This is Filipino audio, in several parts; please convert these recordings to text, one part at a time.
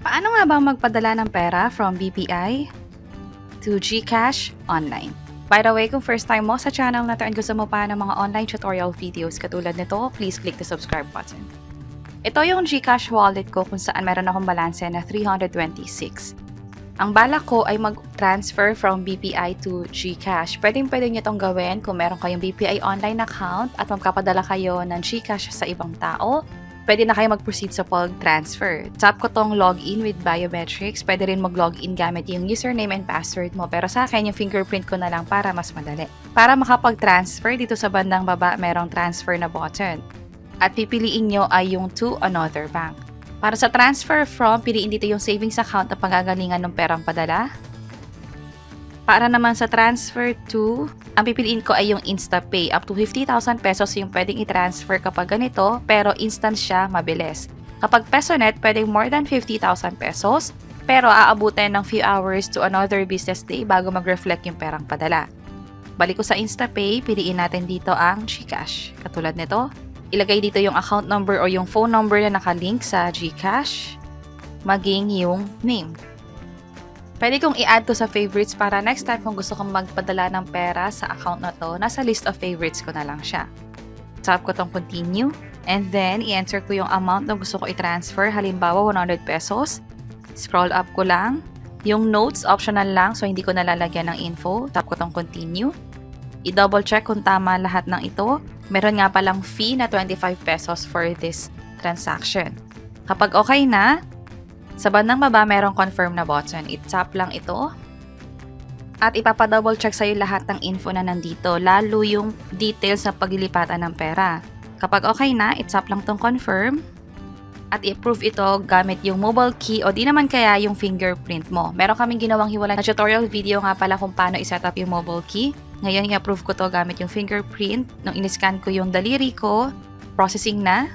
Paano nga ba magpadala ng pera from BPI to GCash online? By the way, kung first time mo sa channel na to and gusto mo pa ng mga online tutorial videos katulad nito, please click the subscribe button. Ito yung GCash wallet ko kung saan meron akong balanse na 326. Ang balak ko ay mag-transfer from BPI to GCash. Pwede nyo itong gawin kung meron kayong BPI online account at magkapadala kayo ng GCash sa ibang tao. Pwede na kayo mag-proceed sa pag-transfer. Tap ko tong login with biometrics. Pwede rin mag-login gamit yung username and password mo. Pero sa akin, yung fingerprint ko na lang para mas madali. Para makapag-transfer, dito sa bandang baba, merong transfer na button. At pipiliin nyo ay yung to another bank. Para sa transfer from, piliin dito yung savings account na pangagalingan ng perang padala. Para naman sa transfer to, ang pipiliin ko ay yung InstaPay. Up to 50,000 pesos yung pwedeng i-transfer kapag ganito, pero instant siya, mabilis. Kapag PesoNet, pwedeng more than 50,000 pesos, pero aabutin ng few hours to another business day bago mag-reflect yung perang padala. Balik ko sa InstaPay, piliin natin dito ang GCash. Katulad nito, ilagay dito yung account number o yung phone number na nakalink sa GCash, maging yung name. Pwede kong i-add to sa favorites para next time kung gusto kong magpadala ng pera sa account na to, nasa list of favorites ko na lang siya. Tap ko tong continue, and then i-enter ko yung amount na gusto ko i-transfer, halimbawa 100 pesos. Scroll up ko lang. Yung notes, optional lang, so hindi ko nalalagyan ng info. Tap ko tong continue. I-double check kung tama lahat ng ito. Meron nga palang fee na 25 pesos for this transaction. Kapag okay na, sa bandang baba, merong confirm na button. I-tap lang ito. At ipapadouble check sa'yo lahat ng info na nandito, lalo yung details sa paglilipatan ng pera. Kapag okay na, i-tap lang tong confirm. At i-approve ito gamit yung mobile key o di naman kaya yung fingerprint mo. Meron kaming ginawang hiwalay na tutorial video nga pala kung paano i-set up yung mobile key. Ngayon, i-approve ko to gamit yung fingerprint. Nung in-scan ko yung daliri ko, processing na.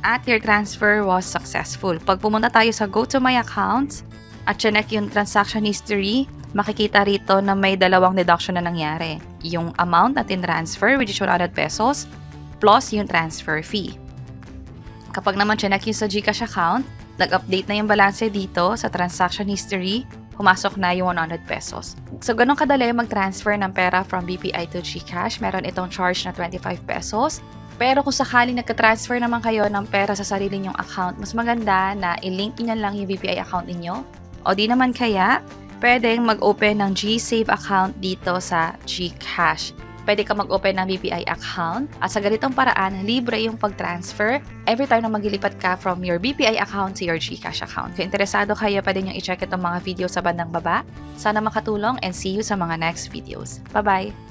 At your transfer was successful. Pag pumunta tayo sa Go to My Accounts at check yung transaction history, makikita rito na may dalawang deduction na nangyari. Yung amount na tin-transfer, which is 100 pesos, plus yung transfer fee. Kapag naman check yung sa GCash account, nag-update na yung balance dito sa transaction history, pumasok na yung 100 pesos. So, ganun kadali mag-transfer ng pera from BPI to GCash. Meron itong charge na 25 pesos. Pero kung sakaling nagka-transfer naman kayo ng pera sa sarili nyong account, mas maganda na i-link nyo lang yung BPI account ninyo. O di naman kaya, pwedeng mag-open ng GSave account dito sa GCash. Pwede ka mag-open ng BPI account at sa ganitong paraan, libre yung pag-transfer every time na maglilipat ka from your BPI account to your GCash account. Kung interesado kayo, pwede nyo i-check itong mga video sa bandang baba. Sana makatulong and see you sa mga next videos. Bye-bye!